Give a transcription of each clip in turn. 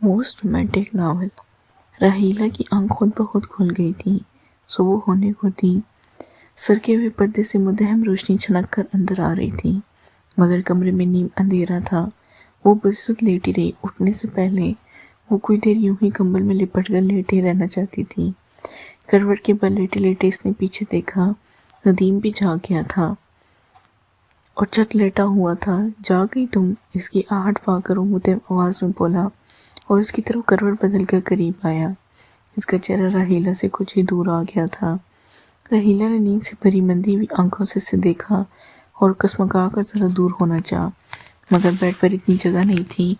Most romantic novel. राहीला की आंख खुद ब खुद खुल गई थी। सुबह होने को थी। सरके हुए पर्दे से मुद्दहम रोशनी छनक कर अंदर आ रही थी, मगर कमरे में नीम अंधेरा था। वो बेसुध लेटी रही। उठने से पहले वो कुछ देर यूं ही कंबल में लिपट कर लेटे रहना चाहती थी। करवट के बल लेटे लेटे इसने पीछे देखा। नदीम भी जाग गया था और छत लेटा हुआ था। जाग गई तुम? इसकी आहट पाकर वो मुद्दम आवाज में बोला और इसकी तरफ करवट बदल कर करीब आया। इसका चेहरा राहीला से कुछ ही दूर आ गया था। राहीला ने नींद से भरी मंदी हुई आंखों से इसे देखा और कसमगा कर जरा दूर होना चाहा, मगर बेड पर इतनी जगह नहीं थी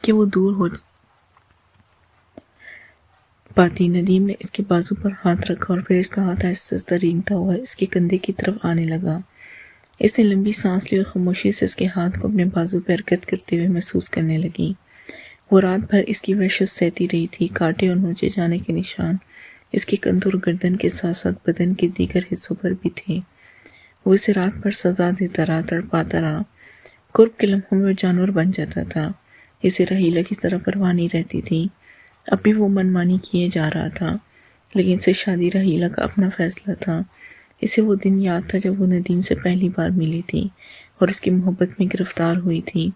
कि वो दूर हो पाती। नदीम ने इसके बाजू पर हाथ रखा और फिर इसका हाथ आहिस्ता रेंगता हुआ इसके कंधे की तरफ आने लगा। इसने लंबी सांस ली और खामोशी से इसके हाथ को अपने बाजू पर हरकत करते हुए महसूस करने लगी। वो रात भर इसकी वहशत सहती रही थी। कांटे और नोचे जाने के निशान इसके कंधों और गर्दन के साथ साथ बदन के दीगर हिस्सों पर भी थे। वो इसे रात भर सजा देता रहा, तड़पाता रहा। कुर्ब के लम्हों में वो जानवर बन जाता था। इसे राहीला की तरह परवाह नहीं रहती थी। अब भी वो मनमानी किए जा रहा था, लेकिन इससे शादी राहीला का अपना फैसला था। इसे वो दिन याद था जब वो नदीम से पहली बार मिली थी और इसकी मोहब्बत में गिरफ्तार हुई थी।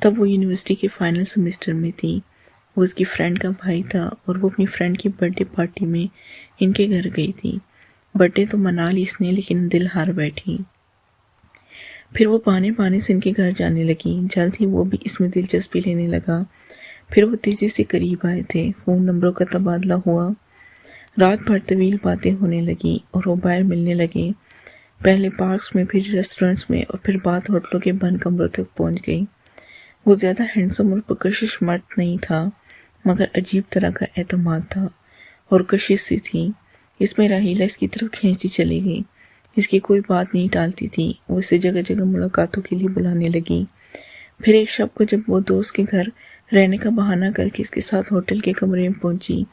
तब वो यूनिवर्सिटी के फाइनल सेमेस्टर में थी। वो उसकी फ्रेंड का भाई था और वो अपनी फ्रेंड की बर्थडे पार्टी में इनके घर गई थी। बर्थडे तो मना ली इसने, लेकिन दिल हार बैठी। फिर वो पाने पाने से इनके घर जाने लगी। जल्द ही वो भी इसमें दिलचस्पी लेने लगा। फिर वो तेजी से करीब आए थे। फ़ोन नंबरों का तबादला हुआ। रात भर तवील बातें होने लगी और वो बाहर मिलने लगे। पहले पार्क्स में, फिर रेस्टोरेंट्स में और फिर बात होटलों के बंद कमरों तक पहुंच गई। वो ज़्यादा हैंडसम और पुरकशिश मर्द नहीं था, मगर अजीब तरह का एतमाद था और कशिश सी थी। इसमें राहीला इसकी तरफ खींचती चली गई। इसकी कोई बात नहीं टालती थी। वो इसे जगह जगह मुलाकातों के लिए बुलाने लगी। फिर एक शब को जब वो दोस्त के घर रहने का बहाना करके इसके साथ होटल के कमरे में पहुंची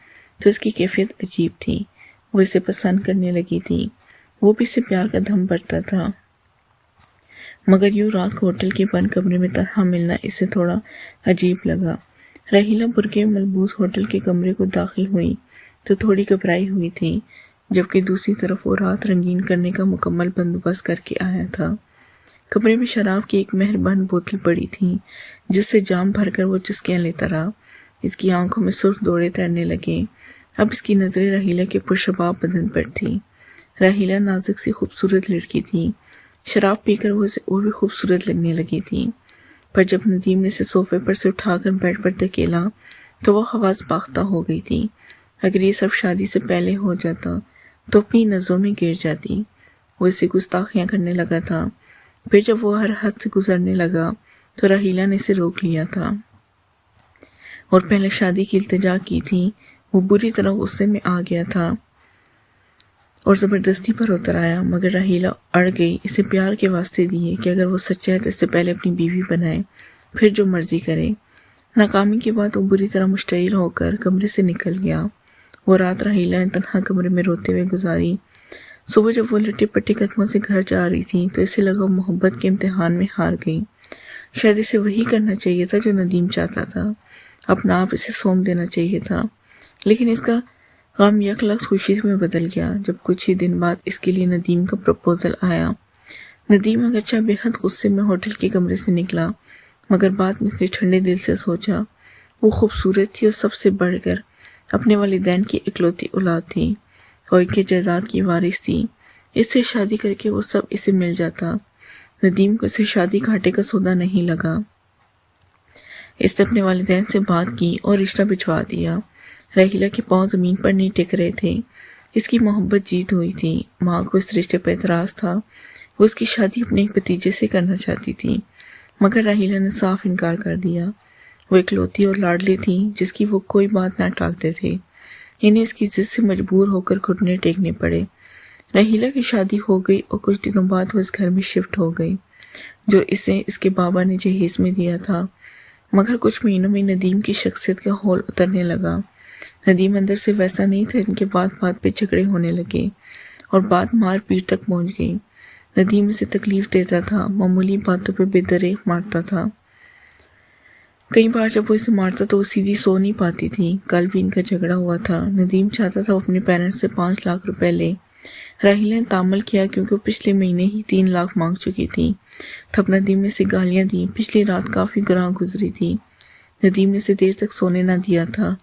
तो इसकी कैफियत अजीब थी। वो इसे पसंद करने लगी थी। वो भी इसे प्यार का दम भरता था, मगर यूं रात को होटल के बंद कमरे में तन्हा मिलना इसे थोड़ा अजीब लगा। राहीला बुर्के में मलबूस होटल के कमरे को दाखिल हुई तो थोड़ी घबराई हुई थी, जबकि दूसरी तरफ वो रात रंगीन करने का मुकम्मल बंदोबस्त करके आया था। कमरे में शराब की एक मेहरबान बोतल पड़ी थी, जिससे जाम भरकर वो चुस्कियां लेता रहा। इसकी आंखों में सुर्ख दौड़े तैरने लगे। अब इसकी नजरें राहीला के पुरशबाब बदन पर थी। राहीला नाजुक सी खूबसूरत लड़की थी। शराब पीकर वो इसे और भी खूबसूरत लगने लगी थी। पर जब नदीम ने इसे सोफे पर से उठाकर बेड पर धकेला तो वह हवास बाख्ता हो गई थी। अगर ये सब शादी से पहले हो जाता तो अपनी नज़रों में गिर जाती। वो इसे गुस्ताखियाँ करने लगा था। फिर जब वो हर हद से गुजरने लगा तो राहीला ने इसे रोक लिया था और पहले शादी की इल्तिजा की थी। वो बुरी तरह गुस्से में आ गया था और ज़बरदस्ती पर उतर आया, मगर राहीला अड़ गई। इसे प्यार के वास्ते दिए कि अगर वो सच्चा है तो इससे पहले अपनी बीवी बनाए, फिर जो मर्जी करे। नाकामी के बाद वो बुरी तरह मुश्तइल होकर कमरे से निकल गया। वो रात राहीला ने तन्हा कमरे में रोते हुए गुजारी। सुबह जब वो लटे पट्टे कदमों से घर जा रही थी तो इसे लगा मोहब्बत के इम्तिहान में हार गई। शायद इसे वही करना चाहिए था जो नदीम चाहता था। अपना आप इसे सौंप देना चाहिए था, लेकिन इसका गम यक लफ्ज़ खुशी में बदल गया जब कुछ ही दिन बाद इसके लिए नदीम का प्रपोजल आया। नदीम अगरचे बेहद गुस्से में होटल के कमरे से निकला, मगर बाद में इसने ठंडे दिल से सोचा वो खूबसूरत थी और सबसे बढ़कर अपने वालिदैन की इकलौती औलाद थी और इनके जायदाद की वारिस थी। इससे शादी करके वो सब इसे मिल जाता। नदीम को इसे शादी घाटे का सौदा नहीं लगा। इसने अपने वालिदैन से बात की और रिश्ता भिजवा दिया। राहीला के पांव ज़मीन पर नहीं टिक रहे थे। इसकी मोहब्बत जीत हुई थी। माँ को इस रिश्ते पर एतराज़ था। वो इसकी शादी अपने एक भतीजे से करना चाहती थी, मगर राहीला ने साफ इनकार कर दिया। वो इकलौती और लाडली थी जिसकी वो कोई बात ना टालते थे। इन्हें इसकी जिद से मजबूर होकर घुटने टेकने पड़े। राहीला की शादी हो गई और कुछ दिनों बाद वो इस घर में शिफ्ट हो गई जो इसे इसके बाबा ने जहेज में दिया था। मगर कुछ महीनों में नदीम की शख्सियत का हौल उतरने लगा। नदीम अंदर से वैसा नहीं था। इनके बात बात पे झगड़े होने लगे और बात मार पीट तक पहुंच गई। नदीम इसे तकलीफ देता था, मामूली बातों पे बेदरेक मारता था। कई बार जब वो इसे मारता तो वो सीधी सो नहीं पाती थी। कल भी इनका झगड़ा हुआ था। नदीम चाहता था वो अपने पेरेंट्स से 5 लाख रुपए ले। राहिला ने तामुल किया क्योंकि वो पिछले महीने ही 3 लाख मांग चुकी थी। तब नदीम ने इसे गालियाँ दी। पिछली रात काफ़ी गुनाह गुजरी थी। नदीम ने इसे देर तक सोने ना दिया था।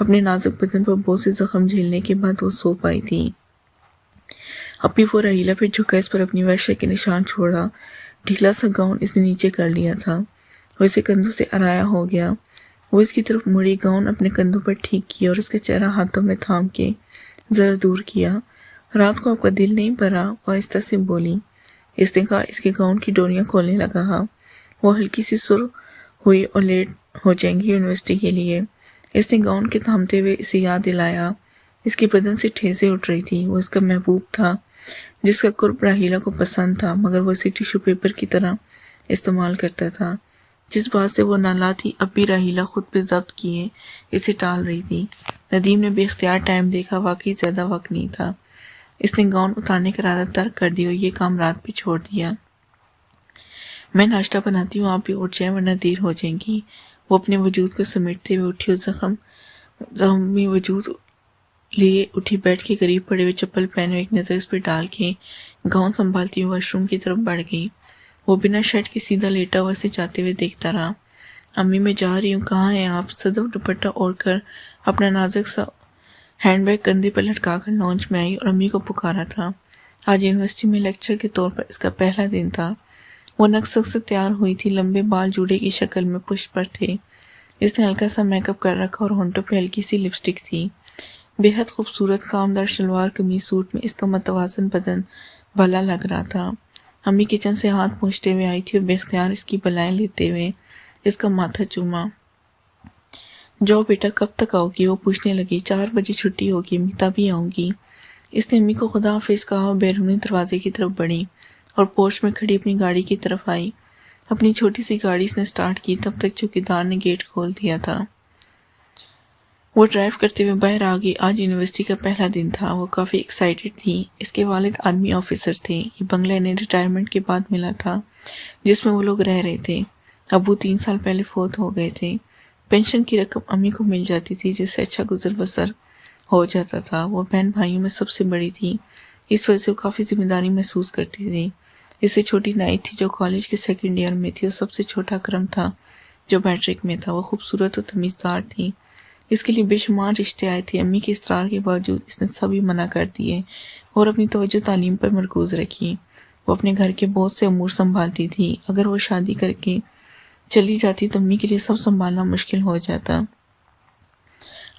अपने नाजुक बदन पर बहुत से जख्म झेलने के बाद वो सो पाई थी। अब भी वो राहिला पे झुका, इस पर अपनी वहशत के निशान छोड़ा। ढीला सा गाउन इसने नीचे कर लिया था। वो इसे कंधों से अराया हो गया। वो इसकी तरफ मुड़ी, गाउन अपने कंधों पर ठीक किया और उसका चेहरा हाथों में थाम के ज़रा दूर किया। रात को आपका दिल नहीं भरा? और आहिस्ता से बोली। इसने कहा। इसके गाउन की डोरियां खोलने लगा। वो हल्की सी सुर हुई और लेट हो जाएंगी यूनिवर्सिटी के लिए। इसने गाउन के थामते हुए इसे याद दिलाया। इसके बदन से ठेसें उठ रही थी। वो इसका महबूब था जिसका कुर्ब राहिला को पसंद था, मगर वो इसे टिश्यू पेपर की तरह इस्तेमाल करता था। जिस बात से वो नाला थी, अब भी राहिला खुद पे जब्त किए इसे टाल रही थी। नदीम ने बेख्तियार टाइम देखा। वाकई ज़्यादा वक्त नहीं था। इसने गाउन उतारने का इरादा तर्क कर दिया और ये काम रात पे छोड़ दिया। मैं नाश्ता बनाती हूँ, आप भी उठ जाएं वरना देर हो जाएगी। वो अपने वजूद को समेटते हुए उठी और जख्मी वजूद लिए उठी, बेड के करीब पड़े हुए चप्पल पहने हुए एक नज़र इस पर डाल के गाउन संभालती हुई वॉशरूम की तरफ बढ़ गई। वो बिना शर्ट के सीधा लेटा हुआ से जाते हुए देखता रहा। अम्मी मैं जा रही हूँ। कहाँ हैं आप? सदफ दुपट्टा ओढ़कर अपना नाजुक सा हैंडबैग कंधे पर लटका कर लॉन्च में आई और अम्मी को पुकारा था। आज यूनिवर्सिटी में लेक्चर के तौर पर इसका पहला दिन था। वो नक्सक से तैयार हुई थी। लंबे बाल जूड़े की शक्ल में पुष्प पर थे। इसने हल्का सा मेकअप कर रखा और होंठों पे हल्की सी लिपस्टिक थी। बेहद खूबसूरत कामदार शलवार कमीज सूट में इसका मतवाजन बदन भला लग रहा था। अम्मी किचन से हाथ पोंछते हुए आई थी और बेख्तियार इसकी बलाएं लेते हुए इसका माथा चूमा। जाओ बेटा, कब तक आओगी? वो पूछने लगी। 4 बजे छुट्टी होगी, अम्मी तभी आऊँगी। इसने अम्मी को खुदा हाफिज कहा और बैरूनी दरवाजे की तरफ बढ़ी और पोर्च में खड़ी अपनी गाड़ी की तरफ आई। अपनी छोटी सी गाड़ी इसने स्टार्ट की। तब तक चौकीदार ने गेट खोल दिया था। वो ड्राइव करते हुए बाहर आ गई। आज यूनिवर्सिटी का पहला दिन था। वो काफ़ी एक्साइटेड थी। इसके वालिद आर्मी ऑफिसर थे। ये बंगला इन्हें रिटायरमेंट के बाद मिला था जिसमें वो लोग रह रहे थे। अबू 3 साल पहले फोत हो गए थे। पेंशन की रकम अम्मी को मिल जाती थी जिससे अच्छा गुजर बसर हो जाता था। वो बहन भाइयों में सबसे बड़ी थी, इस वजह से वो काफ़ी जिम्मेदारी महसूस करती थी। इससे छोटी नाई थी जो कॉलेज के 2nd ईयर में थी और सबसे छोटा अकरम था जो मैट्रिक में था। वो खूबसूरत और तमीज़दार थी। इसके लिए बेशुमार रिश्ते आए थे। अम्मी के इसरार के बावजूद इसने सभी मना कर दिए और अपनी तवज्जो तालीम पर मरकूज रखी। वो अपने घर के बहुत से अमूर संभालती थी। अगर वो शादी करके चली जाती तो अम्मी के लिए सब संभालना मुश्किल हो जाता।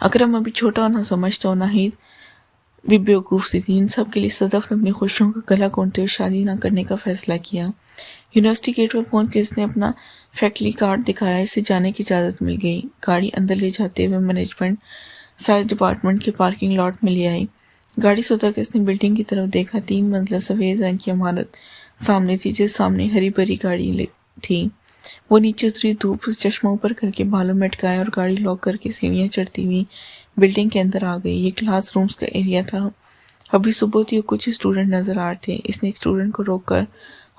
अकरम अभी छोटा और ना समझता और ना ही भी बेवकूफ़ सी थी। इन सब के लिए सदफ ने अपनी खुशियों का गला घोंटते हुए शादी ना करने का फैसला किया। यूनिवर्सिटी गेट पर पहुंच के इसने अपना फैकल्टी कार्ड दिखाया। इसे जाने की इजाज़त मिल गई। गाड़ी अंदर ले जाते हुए मैनेजमेंट साइंस डिपार्टमेंट के पार्किंग लॉट में ले आई। गाड़ी सुधा के इसने बिल्डिंग की तरफ देखा। 3 मंजिला सफ़ेद रंग की इमारत सामने थी, जिस सामने हरी भरी गाड़ी थी। वो नीचे उतरी, धूप चश्मा ऊपर करके बालों में अटकाया और गाड़ी लॉक करके सीढ़ियाँ चढ़ती हुई बिल्डिंग के अंदर आ गई। ये क्लास रूम्स का एरिया था। अभी सुबह थी और कुछ स्टूडेंट नजर आ रहे थे। इसने एक स्टूडेंट को रोककर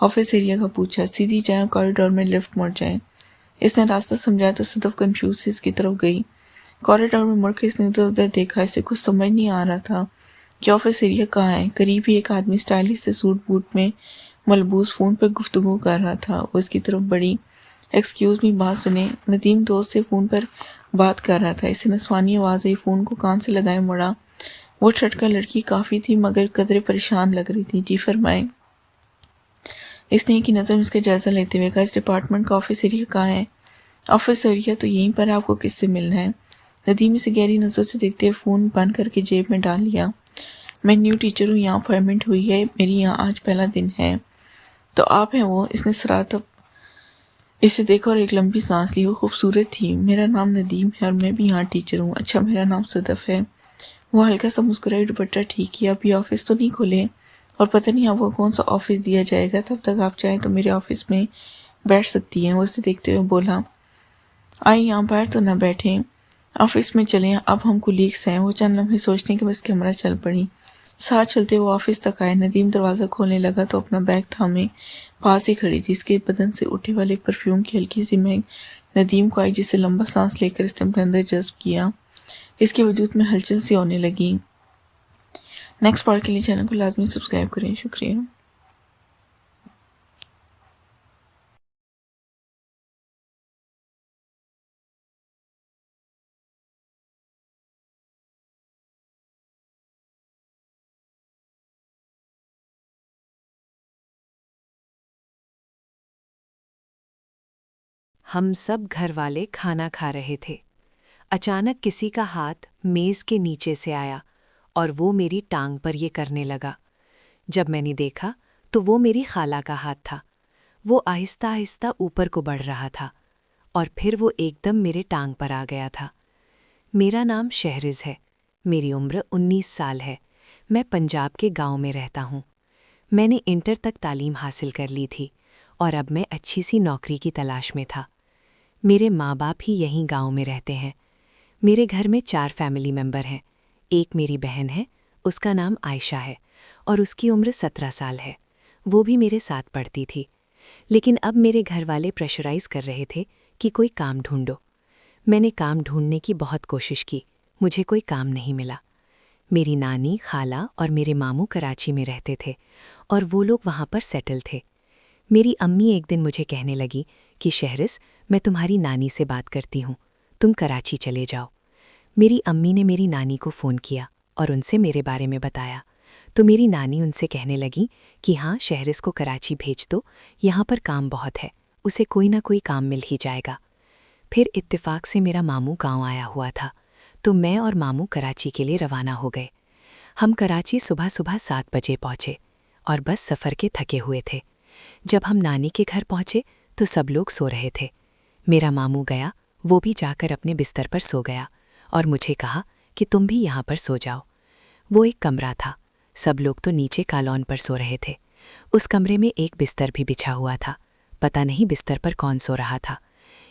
ऑफिस एरिया का पूछा। सीधी जाए, कॉरिडोर में लिफ्ट मुड़ जाए। इसने रास्ता समझाया तो सदफ कंफ्यूज से इसकी तरफ गई। कॉरिडोर में मुड़कर इसने उधर उधर देखा। इसे कुछ समझ नहीं आ रहा था कि ऑफिस एरिया कहाँ है। करीब ही एक आदमी स्टाइलिश से सूट बूट में मलबूस फ़ोन पर गुफ्तगू कर रहा था। वो इसकी तरफ बड़ी। एक्सक्यूज़ मी, बात सुने। नदीम दोस्त से फ़ोन पर बात कर रहा था। इसे नस्वानी आवाज़ आई। फ़ोन को कान से लगाए मुड़ा। वो छटका लड़की काफ़ी थी मगर कदरे परेशान लग रही थी। जी फरमाए। इसने एक ही नज़र में इसका जायज़ा लेते हुए कहा, इस डिपार्टमेंट का ऑफिस एरिया कहाँ है? ऑफिस एरिया तो यहीं पर है, आपको किससे मिलना है? नदीम इसे गहरी नज़र से देखते हुए फ़ोन बंद करके जेब में डाल लिया। मैं न्यू टीचर हूँ, यहाँ अपॉइंटमेंट हुई है, मेरी यहाँ आज पहला दिन है। तो आप हैं वो? इसने सराहत इसे देखा और एक लंबी सांस ली। वो खूबसूरत थी। मेरा नाम नदीम है और मैं भी यहाँ टीचर हूँ। अच्छा, मेरा नाम सदफ है। वो हल्का सा मुस्कुराई, दुपट्टा ठीक किया। अभी ऑफिस तो नहीं खोले और पता नहीं आपको कौन सा ऑफिस दिया जाएगा। तब तक आप चाहें तो मेरे ऑफिस में बैठ सकती हैं। वो उसे देखते हुए बोला, आए यहाँ बाहर तो ना बैठें, ऑफिस में चलें, अब हम कुलीग्स हैं। वो चंद लम्हे सोचने के बस कैमरा चल पड़ी। साथ चलते वो ऑफिस तक आए। नदीम दरवाज़ा खोलने लगा तो अपना बैग थामे पास ही खड़ी थी। इसके बदन से उठे वाले परफ्यूम की हल्की सी महक नदीम को आई, जिसे लंबा सांस लेकर इसने अपने अंदर जज्ब किया। इसके वजूद में हलचल सी होने लगी। नेक्स्ट पार्ट के लिए चैनल को लाजमी सब्सक्राइब करें। शुक्रिया। हम सब घर वाले खाना खा रहे थे। अचानक किसी का हाथ मेज़ के नीचे से आया और वो मेरी टांग पर ये करने लगा। जब मैंने देखा तो वो मेरी खाला का हाथ था। वो आहिस्ता आहिस्ता ऊपर को बढ़ रहा था और फिर वो एकदम मेरे टांग पर आ गया था। मेरा नाम शहरिज़ है। मेरी उम्र 19 साल है। मैं पंजाब के गांव में रहता हूँ। मैंने इंटर तक तालीम हासिल कर ली थी और अब मैं अच्छी सी नौकरी की तलाश में था। मेरे माँ बाप ही यहीं गांव में रहते हैं। मेरे घर में 4 फैमिली मेंबर हैं। एक मेरी बहन है, उसका नाम आयशा है और उसकी उम्र 17 साल है। वो भी मेरे साथ पढ़ती थी। लेकिन अब मेरे घर वाले प्रेशराइज कर रहे थे कि कोई काम ढूंढो। मैंने काम ढूंढने की बहुत कोशिश की, मुझे कोई काम नहीं मिला। मेरी नानी, खाला और मेरे मामू कराची में रहते थे और वो लोग वहाँ पर सेटल थे। मेरी अम्मी एक दिन मुझे कहने लगी कि शहरिज़, मैं तुम्हारी नानी से बात करती हूँ, तुम कराची चले जाओ। मेरी अम्मी ने मेरी नानी को फ़ोन किया और उनसे मेरे बारे में बताया तो मेरी नानी उनसे कहने लगी कि हाँ, शहरिज़ को कराची भेज दो, यहाँ पर काम बहुत है, उसे कोई ना कोई काम मिल ही जाएगा। फिर इत्तेफाक से मेरा मामू गांव आया हुआ था तो मैं और मामू कराची के लिए रवाना हो गए। हम कराची सुबह सुबह 7 बजे पहुँचे और बस सफ़र के थके हुए थे। जब हम नानी के घर पहुँचे तो सब लोग सो रहे थे। मेरा मामू गया, वो भी जाकर अपने बिस्तर पर सो गया और मुझे कहा कि तुम भी यहाँ पर सो जाओ। वो एक कमरा था, सब लोग तो नीचे कॉलोन पर सो रहे थे। उस कमरे में एक बिस्तर भी बिछा हुआ था। पता नहीं बिस्तर पर कौन सो रहा था।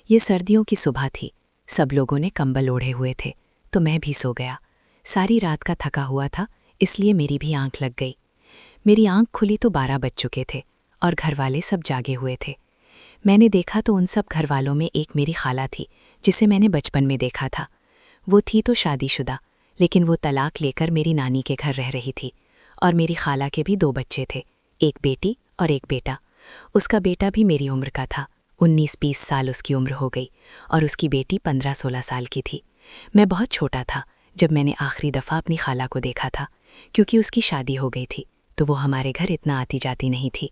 ये सर्दियों की सुबह थी, सब लोगों ने कंबल ओढ़े हुए थे तो मैं भी सो गया। सारी रात का थका हुआ था, इसलिए मेरी भी आंख लग गई। मेरी आंख खुली तो 12 बज चुके थे और घरवाले सब जागे हुए थे। मैंने देखा तो उन सब घरवालों में एक मेरी खाला थी, जिसे मैंने बचपन में देखा था। वो थी तो शादीशुदा, लेकिन वो तलाक लेकर मेरी नानी के घर रह रही थी और मेरी खाला के भी 2 बच्चे थे, एक बेटी और एक बेटा। उसका बेटा भी मेरी उम्र का था, 19-20 साल उसकी उम्र हो गई और उसकी बेटी 15-16 साल की थी। मैं बहुत छोटा था जब मैंने आखिरी दफ़ा अपनी खाला को देखा था, क्योंकि उसकी शादी हो गई थी तो वो हमारे घर इतना आती जाती नहीं थी।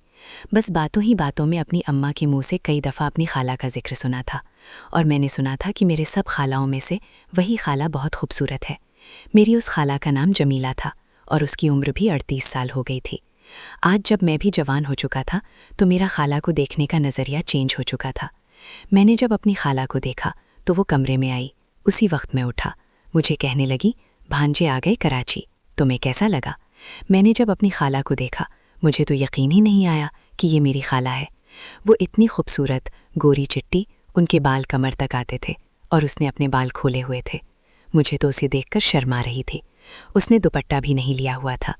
बस बातों ही बातों में अपनी अम्मा के मुंह से कई दफ़ा अपनी खाला का जिक्र सुना था और मैंने सुना था कि मेरे सब खालाओं में से वही खाला बहुत खूबसूरत है। मेरी उस खाला का नाम जमीला था और उसकी उम्र भी 38 साल हो गई थी। आज जब मैं भी जवान हो चुका था तो मेरा खाला को देखने का नज़रिया चेंज हो चुका था। मैंने जब अपनी खाला को देखा तो वो कमरे में आई। उसी वक्त मैं उठा, मुझे कहने लगी, भांजे आ गए कराची, तुम्हें कैसा लगा? मैंने जब अपनी खाला को देखा मुझे तो यकीन ही नहीं आया कि ये मेरी खाला है। वो इतनी खूबसूरत, गोरी चिट्टी, उनके बाल कमर तक आते थे और उसने अपने बाल खोले हुए थे। मुझे तो उसे देखकर शर्म आ रही थी। उसने दुपट्टा भी नहीं लिया हुआ था।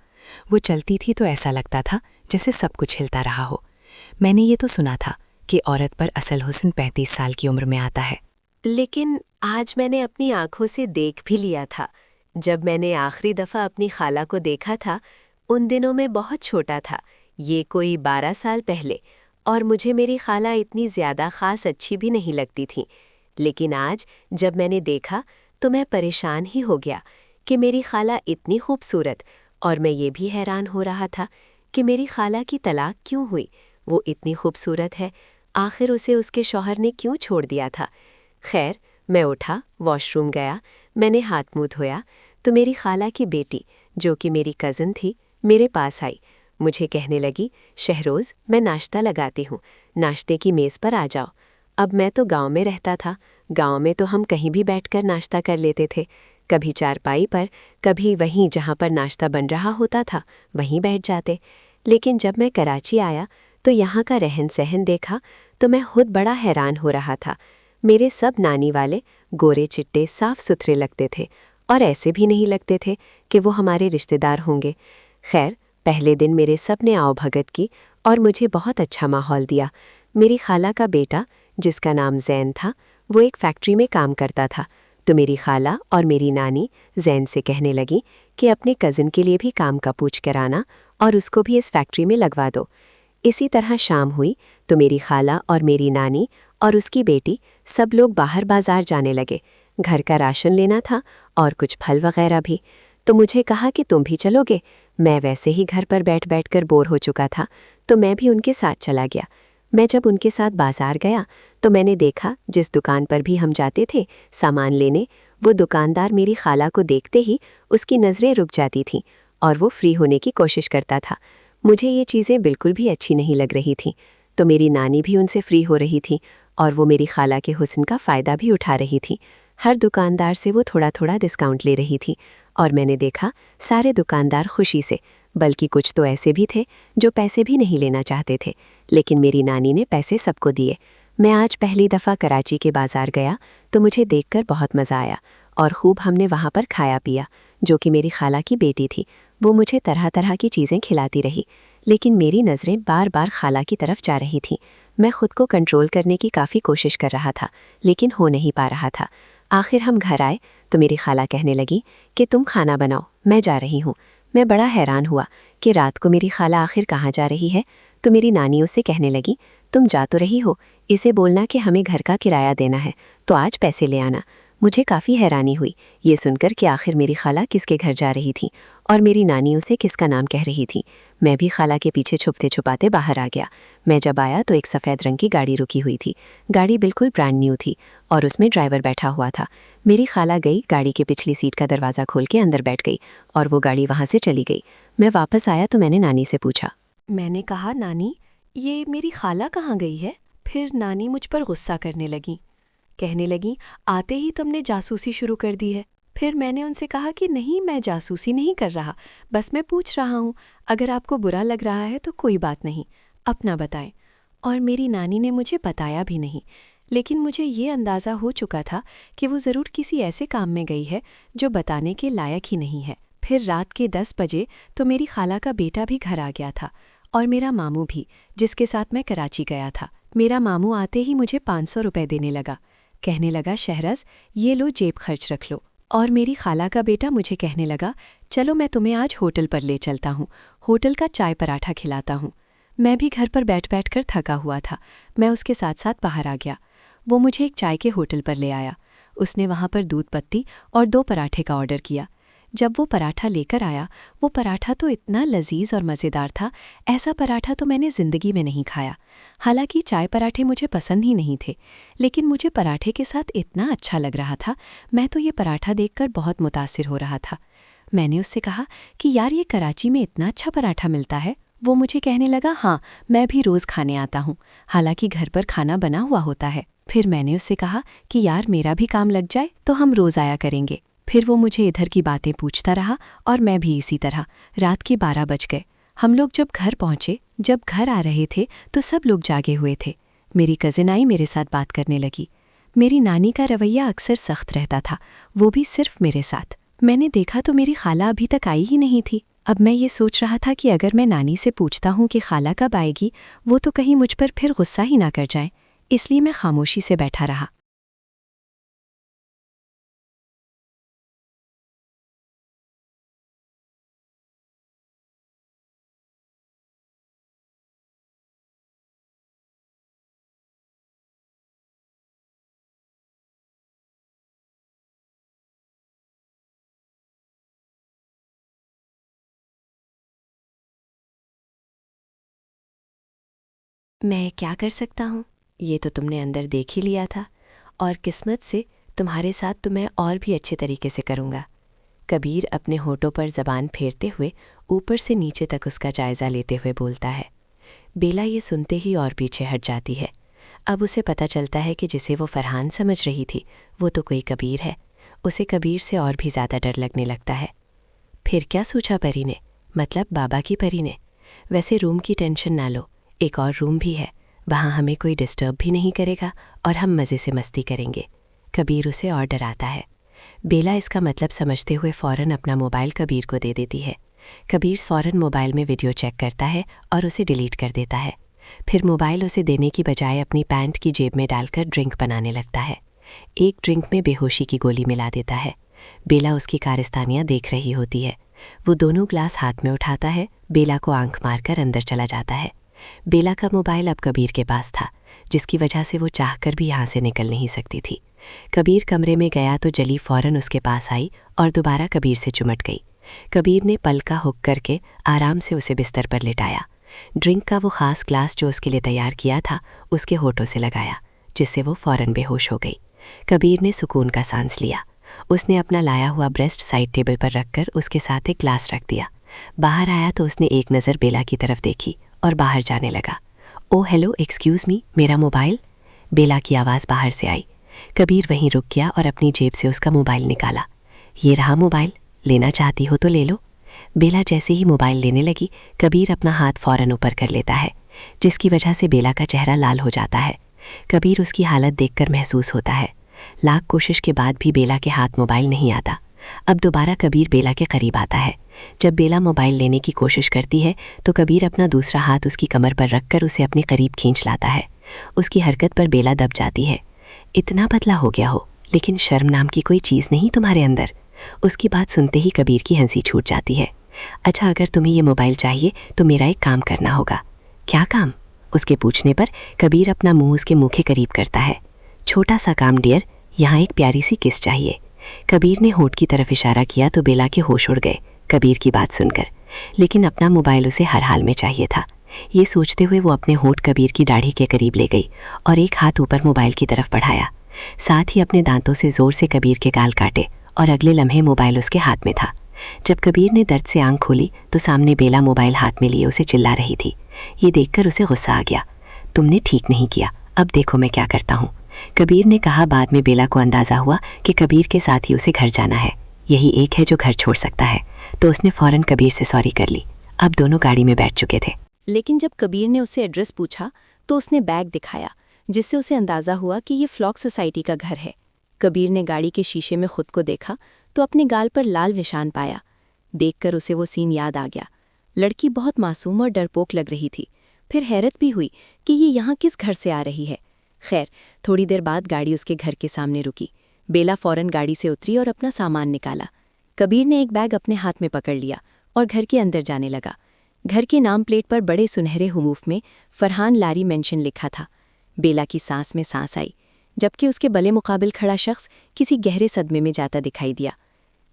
वो चलती थी तो ऐसा लगता था जैसे सब कुछ हिलता रहा हो। मैंने ये तो सुना था कि औरत पर असल हुस्न 35 साल की उम्र में आता है, लेकिन आज मैंने अपनी आंखों से देख भी लिया था। जब मैंने आखिरी दफ़ा अपनी खाला को देखा था, उन दिनों में बहुत छोटा था, ये कोई 12 साल पहले, और मुझे मेरी खाला इतनी ज़्यादा ख़ास अच्छी भी नहीं लगती थी। लेकिन आज जब मैंने देखा तो मैं परेशान ही हो गया कि मेरी खाला इतनी खूबसूरत, और मैं ये भी हैरान हो रहा था कि मेरी खाला की तलाक क्यों हुई। वो इतनी खूबसूरत है, आखिर उसे उसके शौहर ने क्यों छोड़ दिया था। खैर, मैं उठा, वॉशरूम गया, मैंने हाथ मुँह धोया तो मेरी खाला की बेटी, जो कि मेरी कज़न थी, मेरे पास आई। मुझे कहने लगी, शहरोज़, मैं नाश्ता लगाती हूँ, नाश्ते की मेज़ पर आ जाओ। अब मैं तो गांव में रहता था। गांव में तो हम कहीं भी बैठकर नाश्ता कर लेते थे, कभी चारपाई पर, कभी वहीं जहाँ पर नाश्ता बन रहा होता था वहीं बैठ जाते। लेकिन जब मैं कराची आया तो यहाँ का रहन सहन देखा तो मैं खुद बड़ा हैरान हो रहा था। मेरे सब नानी वाले गोरे चिट्टे साफ सुथरे लगते थे और ऐसे भी नहीं लगते थे कि वो हमारे रिश्तेदार होंगे। खैर, पहले दिन मेरे सब ने आओ भगत की और मुझे बहुत अच्छा माहौल दिया। मेरी खाला का बेटा, जिसका नाम ज़ैन था, वो एक फैक्ट्री में काम करता था। तो मेरी खाला और मेरी नानी जैन से कहने लगी कि अपने कज़न के लिए भी काम का पूछ कर आना और उसको भी इस फैक्ट्री में लगवा दो। इसी तरह शाम हुई तो मेरी खाला और मेरी नानी और उसकी बेटी सब लोग बाहर बाजार जाने लगे। घर का राशन लेना था और कुछ फल वगैरह भी। तो मुझे कहा कि तुम भी चलोगे। मैं वैसे ही घर पर बैठ बैठ कर बोर हो चुका था, तो मैं भी उनके साथ चला गया। मैं जब उनके साथ बाजार गया तो मैंने देखा जिस दुकान पर भी हम जाते थे सामान लेने, वो दुकानदार मेरी खाला को देखते ही उसकी नज़रें रुक जाती थीं और वो फ्री होने की कोशिश करता था। मुझे ये चीज़ें बिल्कुल भी अच्छी नहीं लग रही थीं। तो मेरी नानी भी उनसे फ्री हो रही थी और वो मेरी खाला के हुस्न का फ़ायदा भी उठा रही थी। हर दुकानदार से वो थोड़ा थोड़ा डिस्काउंट ले रही थी और मैंने देखा सारे दुकानदार खुशी से, बल्कि कुछ तो ऐसे भी थे जो पैसे भी नहीं लेना चाहते थे, लेकिन मेरी नानी ने पैसे सबको दिए। मैं आज पहली दफ़ा कराची के बाज़ार गया तो मुझे देखकर बहुत मज़ा आया और खूब हमने वहाँ पर खाया पिया। जो कि मेरी खाला की बेटी थी, वो मुझे तरह तरह की चीज़ें खिलाती रही, लेकिन मेरी नज़रें बार बार खाला की तरफ जा रही थीं। मैं खुद को कंट्रोल करने की काफ़ी कोशिश कर रहा था, लेकिन हो नहीं पा रहा था। आखिर हम घर आए तो मेरी खाला कहने लगी कि तुम खाना बनाओ, मैं जा रही हूँ। मैं बड़ा हैरान हुआ कि रात को मेरी खाला आखिर कहाँ जा रही है। तो मेरी नानी उससे कहने लगी, तुम जा तो रही हो, इसे बोलना कि हमें घर का किराया देना है, तो आज पैसे ले आना। मुझे काफ़ी हैरानी हुई ये सुनकर कि आखिर मेरी खाला किसके घर जा रही थी और मेरी नानी उसे किसका नाम कह रही थी। मैं भी खाला के पीछे छुपते छुपाते बाहर आ गया। मैं जब आया तो एक सफ़ेद रंग की गाड़ी रुकी हुई थी। गाड़ी बिल्कुल ब्रांड न्यू थी और उसमें ड्राइवर बैठा हुआ था। मेरी खाला गई, गाड़ी की पिछली सीट का दरवाज़ा खोल के अंदर बैठ गई और वो गाड़ी वहाँ से चली गई। मैं वापस आया तो मैंने नानी से पूछा। मैंने कहा, नानी ये मेरी खाला कहाँ गई है? फिर नानी मुझ पर गुस्सा करने लगी, कहने लगी, आते ही तुमने जासूसी शुरू कर दी है। फिर मैंने उनसे कहा कि नहीं, मैं जासूसी नहीं कर रहा, बस मैं पूछ रहा हूँ। अगर आपको बुरा लग रहा है तो कोई बात नहीं, अपना बताएं। और मेरी नानी ने मुझे बताया भी नहीं, लेकिन मुझे ये अंदाज़ा हो चुका था कि वो ज़रूर किसी ऐसे काम में गई है जो बताने के लायक ही नहीं है। फिर रात के 10 बजे तो मेरी खाला का बेटा भी घर आ गया था और मेरा मामू भी, जिसके साथ मैं कराची गया था। मेरा मामू आते ही मुझे 500 रुपये देने लगा। कहने लगा, शहरज़ ये लो, जेब खर्च रख लो। और मेरी खाला का बेटा मुझे कहने लगा, चलो मैं तुम्हें आज होटल पर ले चलता हूँ, होटल का चाय पराठा खिलाता हूँ। मैं भी घर पर बैठ बैठ कर थका हुआ था। मैं उसके साथ साथ बाहर आ गया। वो मुझे एक चाय के होटल पर ले आया। उसने वहाँ पर दूध पत्ती और 2 पराठे का ऑर्डर किया। जब वो पराठा लेकर आया, वो पराठा तो इतना लजीज और मज़ेदार था, ऐसा पराठा तो मैंने ज़िंदगी में नहीं खाया। हालांकि चाय पराठे मुझे पसंद ही नहीं थे, लेकिन मुझे पराठे के साथ इतना अच्छा लग रहा था, मैं तो ये पराठा देखकर बहुत मुतासिर हो रहा था। मैंने उससे कहा कि यार, ये कराची में इतना अच्छा पराठा मिलता है? वो मुझे कहने लगा, हाँ, मैं भी रोज़ खाने आता हूँ, हालांकि घर पर खाना बना हुआ होता है। फिर मैंने उससे कहा कि यार, मेरा भी काम लग जाए तो हम रोज़ आया करेंगे। फिर वो मुझे इधर की बातें पूछता रहा और मैं भी इसी तरह। रात के 12 बज गए। हम लोग जब घर पहुँचे, जब घर आ रहे थे तो सब लोग जागे हुए थे। मेरी कज़िन आई, मेरे साथ बात करने लगी। मेरी नानी का रवैया अक्सर सख्त रहता था, वो भी सिर्फ मेरे साथ। मैंने देखा तो मेरी खाला अभी तक आई ही नहीं थी। अब मैं ये सोच रहा था कि अगर मैं नानी से पूछता हूँ कि खाला कब आएगी, वो तो कहीं मुझ पर फिर गुस्सा ही ना कर जाए, इसलिए मैं खामोशी से बैठा रहा। मैं क्या कर सकता हूँ, ये तो तुमने अंदर देख ही लिया था, और किस्मत से तुम्हारे साथ तो मैं और भी अच्छे तरीके से करूँगा। कबीर अपने होठों पर ज़बान फेरते हुए ऊपर से नीचे तक उसका जायज़ा लेते हुए बोलता है। बेला ये सुनते ही और पीछे हट जाती है। अब उसे पता चलता है कि जिसे वो फरहान समझ रही थी वो तो कोई कबीर है। उसे कबीर से और भी ज़्यादा डर लगने लगता है। फिर क्या सोचा परी ने, मतलब बाबा की परी ने। वैसे रूम की टेंशन ना लो, एक और रूम भी है, वहाँ हमें कोई डिस्टर्ब भी नहीं करेगा और हम मज़े से मस्ती करेंगे। कबीर उसे और डराता है। बेला इसका मतलब समझते हुए फ़ौरन अपना मोबाइल कबीर को दे देती है। कबीर फ़ौरन मोबाइल में वीडियो चेक करता है और उसे डिलीट कर देता है। फिर मोबाइल उसे देने की बजाय अपनी पैंट की जेब में डालकर ड्रिंक बनाने लगता है। एक ड्रिंक में बेहोशी की गोली मिला देता है। बेला उसकी कारस्तानियाँ देख रही होती है। वो दोनों ग्लास हाथ में उठाता है, बेला को आंख मारकर अंदर चला जाता है। बेला का मोबाइल अब कबीर के पास था, जिसकी वजह से वो चाहकर भी यहाँ से निकल नहीं सकती थी। कबीर कमरे में गया तो जली फ़ौरन उसके पास आई और दोबारा कबीर से चुमट गई। कबीर ने पल का हुक करके आराम से उसे बिस्तर पर लिटाया। ड्रिंक का वो ख़ास ग्लास जो उसके लिए तैयार किया था उसके होठों से लगाया, जिससे वो फ़ौरन बेहोश हो गई। कबीर ने सुकून का सांस लिया। उसने अपना लाया हुआ ब्रेस्ट साइड टेबल पर रखकर उसके साथ एक ग्लास रख दिया। बाहर आया तो उसने एक नज़र बेला की तरफ देखी और बाहर जाने लगा। ओ हेलो, एक्सक्यूज़ मी, मेरा मोबाइल। बेला की आवाज़ बाहर से आई। कबीर वहीं रुक गया और अपनी जेब से उसका मोबाइल निकाला। ये रहा मोबाइल, लेना चाहती हो तो ले लो। बेला जैसे ही मोबाइल लेने लगी, कबीर अपना हाथ फ़ौरन ऊपर कर लेता है, जिसकी वजह से बेला का चेहरा लाल हो जाता है। कबीर उसकी हालत देखकर महसूस होता है। लाख कोशिश के बाद भी बेला के हाथ मोबाइल नहीं आता। अब दोबारा कबीर बेला के करीब आता है। जब बेला मोबाइल लेने की कोशिश करती है तो कबीर अपना दूसरा हाथ उसकी कमर पर रखकर उसे अपने करीब खींच लाता है। उसकी हरकत पर बेला दब जाती है। इतना बदला हो गया हो, लेकिन शर्म नाम की कोई चीज़ नहीं तुम्हारे अंदर। उसकी बात सुनते ही कबीर की हंसी छूट जाती है। अच्छा, अगर तुम्हें ये मोबाइल चाहिए तो मेरा एक काम करना होगा। क्या काम? उसके पूछने पर कबीर अपना मुंह उसके मुंह के करीब करता है। छोटा सा काम डियर, यहाँ एक प्यारी सी किस चाहिए। कबीर ने होठ की तरफ इशारा किया तो बेला के होश उड़ गए कबीर की बात सुनकर, लेकिन अपना मोबाइल उसे हर हाल में चाहिए था। ये सोचते हुए वो अपने होठ कबीर की दाढ़ी के करीब ले गई और एक हाथ ऊपर मोबाइल की तरफ बढ़ाया। साथ ही अपने दांतों से ज़ोर से कबीर के गाल काटे और अगले लम्हे मोबाइल उसके हाथ में था। जब कबीर ने दर्द से आंख खोली तो सामने बेला मोबाइल हाथ में लिए उसे चिल्ला रही थी। ये देखकर उसे गुस्सा आ गया। तुमने ठीक नहीं किया, अब देखो मैं क्या करता हूँ, कबीर ने कहा। बाद में बेला को अंदाज़ा हुआ कि कबीर के साथ ही उसे घर जाना है। यही एक है जो घर छोड़ सकता है, तो उसने फ़ौरन कबीर से सॉरी कर ली। अब दोनों गाड़ी में बैठ चुके थे। लेकिन जब कबीर ने उससे एड्रेस पूछा तो उसने बैग दिखाया, जिससे उसे अंदाज़ा हुआ कि ये फ्लॉक सोसाइटी का घर है। कबीर ने गाड़ी के शीशे में खुद को देखा तो अपने गाल पर लाल निशान पाया। देखकर उसे वो सीन याद आ गया। लड़की बहुत मासूम और डरपोक लग रही थी। फिर हैरत भी हुई कि ये यहाँ किस घर से आ रही है। खैर, थोड़ी देर बाद गाड़ी उसके घर के सामने रुकी। बेला फ़ौरन गाड़ी से उतरी और अपना सामान निकाला। कबीर ने एक बैग अपने हाथ में पकड़ लिया और घर के अंदर जाने लगा। घर के नाम प्लेट पर बड़े सुनहरे हुरूफ में फरहान लारी मेंशन लिखा था। बेला की सांस में सांस आई, जबकि उसके बले मुकाबिल खड़ा शख्स किसी गहरे सदमे में जाता दिखाई दिया।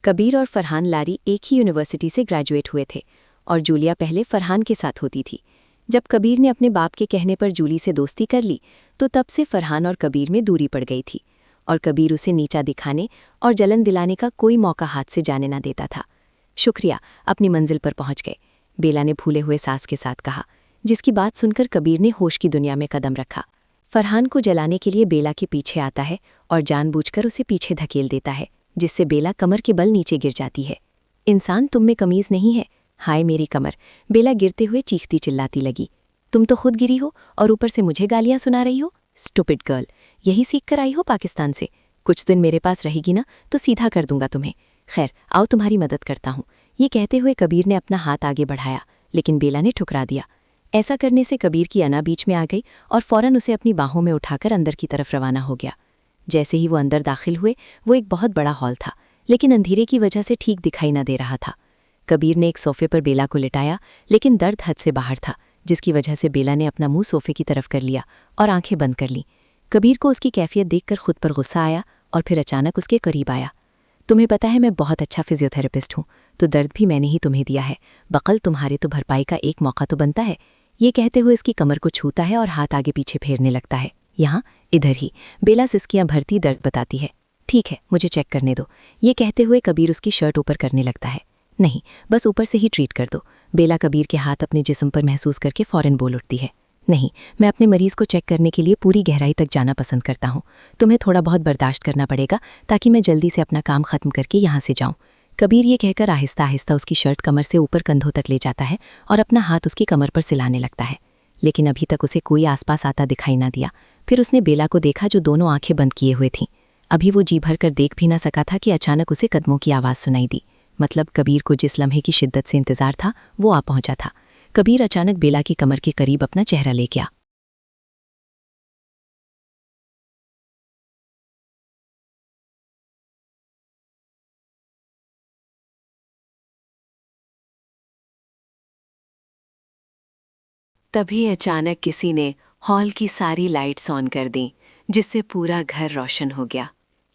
कबीर और फरहान लारी एक ही यूनिवर्सिटी से ग्रेजुएट हुए थे और जूलिया पहले फरहान के साथ होती थी। जब कबीर ने अपने बाप के कहने पर जूली से दोस्ती कर ली तो तब से फरहान और कबीर में दूरी पड़ गई थी और कबीर उसे नीचा दिखाने और जलन दिलाने का कोई मौका हाथ से जाने ना देता था। शुक्रिया, अपनी मंजिल पर पहुंच गए, बेला ने भूले हुए सास के साथ कहा, जिसकी बात सुनकर कबीर ने होश की दुनिया में कदम रखा। फरहान को जलाने के लिए बेला के पीछे आता है और जानबूझकर उसे पीछे धकेल देता है, जिससे बेला कमर के बल नीचे गिर जाती है। इंसान, तुम में कमीज़ नहीं है, हाय मेरी कमर, बेला गिरते हुए चीखती चिल्लाती लगी। तुम तो खुद गिरी हो और ऊपर से मुझे गालियां सुना रही हो। स्टूपिड गर्ल, यही सीख कर आई हो पाकिस्तान से। कुछ दिन मेरे पास रहेगी ना तो सीधा कर दूंगा तुम्हें। खैर, आओ तुम्हारी मदद करता हूँ। ये कहते हुए कबीर ने अपना हाथ आगे बढ़ाया, लेकिन बेला ने ठुकरा दिया। ऐसा करने से कबीर की अना बीच में आ गई और फ़ौरन उसे अपनी बाहों में उठाकर अंदर की तरफ रवाना हो गया। जैसे ही वो अंदर दाखिल हुए, वो एक बहुत बड़ा हॉल था, लेकिन अंधेरे की वजह से ठीक दिखाई न दे रहा था। कबीर ने एक सोफे पर बेला को लिटाया, लेकिन दर्द हद से बाहर था, जिसकी वजह से बेला ने अपना मुंह सोफे की तरफ कर लिया और आंखें बंद कर लीं। कबीर को उसकी कैफियत देखकर खुद पर गुस्सा आया और फिर अचानक उसके करीब आया। तुम्हें पता है मैं बहुत अच्छा फिजियोथेरेपिस्ट हूँ, तो दर्द भी मैंने ही तुम्हें दिया है, बकल तुम्हारे तो भरपाई का एक मौका तो बनता है। ये कहते हुए इसकी कमर को छूता है और हाथ आगे पीछे फेरने लगता है। यहाँ, इधर ही, बेला सिसकियाँ भरती दर्द बताती है। ठीक है, मुझे चेक करने दो। ये कहते हुए कबीर उसकी शर्ट ऊपर करने लगता है। नहीं, बस ऊपर से ही ट्रीट कर दो। बेला कबीर के हाथ अपने जिस्म पर महसूस करके फ़ौरन बोल उठती है। नहीं, मैं अपने मरीज़ को चेक करने के लिए पूरी गहराई तक जाना पसंद करता हूँ। तुम्हें थोड़ा बहुत बर्दाश्त करना पड़ेगा ताकि मैं जल्दी से अपना काम ख़त्म करके यहाँ से जाऊँ। कबीर ये कहकर आहिस्ता आहिस्ता उसकी शर्ट कमर से ऊपर कंधों तक ले जाता है और अपना हाथ उसकी कमर पर सिलाने लगता है, लेकिन अभी तक उसे कोई आसपास आता दिखाई ना दिया। फिर उसने बेला को देखा जो दोनों आंखें बंद किए हुए थीं। अभी वो जी भर कर देख भी ना सका था कि अचानक उसे कदमों की आवाज़ सुनाई दी। मतलब कबीर को जिस लम्हे की शिद्दत से इंतज़ार था वो आ पहुंचा था। कबीर अचानक बेला की कमर के करीब अपना चेहरा ले गया। तभी अचानक किसी ने हॉल की सारी लाइट्स ऑन कर दी, जिससे पूरा घर रोशन हो गया।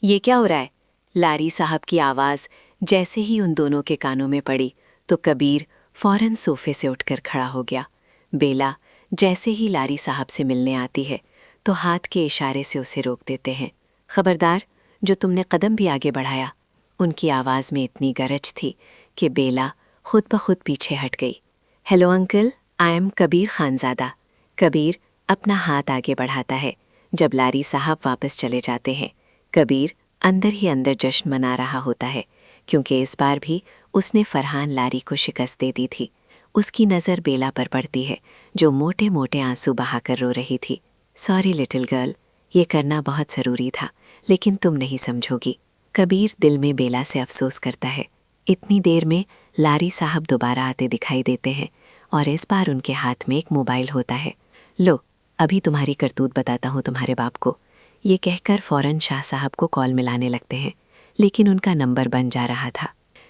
ये क्या हो रहा है? लारी साहब की आवाज़ जैसे ही उन दोनों के कानों में पड़ी तो कबीर फौरन सोफे से उठकर खड़ा हो गया। बेला जैसे ही लारी साहब से मिलने आती है तो हाथ के इशारे से उसे रोक देते हैं। खबरदार, जो तुमने कदम भी आगे बढ़ाया। उनकी आवाज़ में इतनी गरज थी कि बेला खुद ब खुद पीछे हट गई। Hello uncle, I am Kabir Khanzada. Kabir अपना हाथ आगे बढ़ाता है। जब लारी साहब वापस चले जाते हैं, कबीर अंदर ही अंदर जश्न मना रहा होता है, क्योंकि इस बार भी उसने फरहान लारी को शिकस्त दे दी थी। उसकी नज़र बेला पर पड़ती है, जो मोटे मोटे आंसू बहाकर रो रही थी। सॉरी लिटिल गर्ल, ये करना बहुत ज़रूरी था, लेकिन तुम नहीं समझोगी। कबीर दिल में बेला से अफसोस करता है। इतनी देर में लारी साहब दोबारा आते दिखाई देते हैं और इस बार उनके हाथ में एक मोबाइल होता है। लो, अभी तुम्हारी करतूत बताता हूँ तुम्हारे बाप को। ये कहकर फ़ौरन शाह साहब को कॉल मिलाने लगते हैं, लेकिन उनका नंबर बन जा रहा था।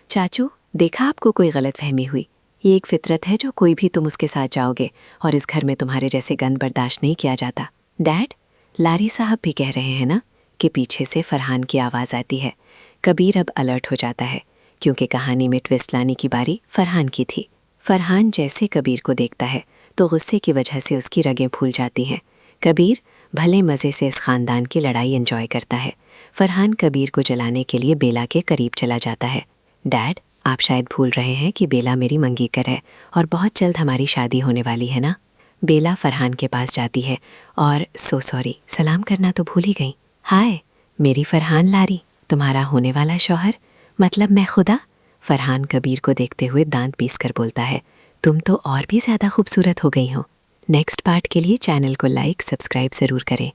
चाचू, देखा आपको कोई गलतफहमी हुई? ये एक फितरत है जो कोई भी तुम उसके साथ जाओगे और इस घर में तुम्हारे जैसे गंद बर्दाश्त नहीं किया जाता। डैड, लारी साहब भी कह रहे हैं ना कि पीछे से फरहान की आवाज़ आती है। कबीर अब अलर्ट हो जाता है, क्योंकि कहानी में ट्विस्ट लाने की बारी फरहान की थी। फरहान जैसे कबीर को देखता है तो गुस्से की वजह से उसकी रगें फूल जाती हैं। कबीर भले मज़े से इस ख़ानदान की लड़ाई एंजॉय करता है। फरहान कबीर को जलाने के लिए बेला के करीब चला जाता है। डैड, आप शायद भूल रहे हैं कि बेला मेरी मंगीकर है और बहुत जल्द हमारी शादी होने वाली है ना। बेला फरहान के पास जाती है और सॉरी, सलाम करना तो भूल ही गई। हाय, मेरी फरहान लारी, तुम्हारा होने वाला शौहर, मतलब मैं खुदा। फरहान कबीर को देखते हुए दांत पीस कर बोलता है, तुम तो और भी ज़्यादा खूबसूरत हो गई हो। नेक्स्ट पार्ट के लिए चैनल को लाइक सब्सक्राइब ज़रूर करें।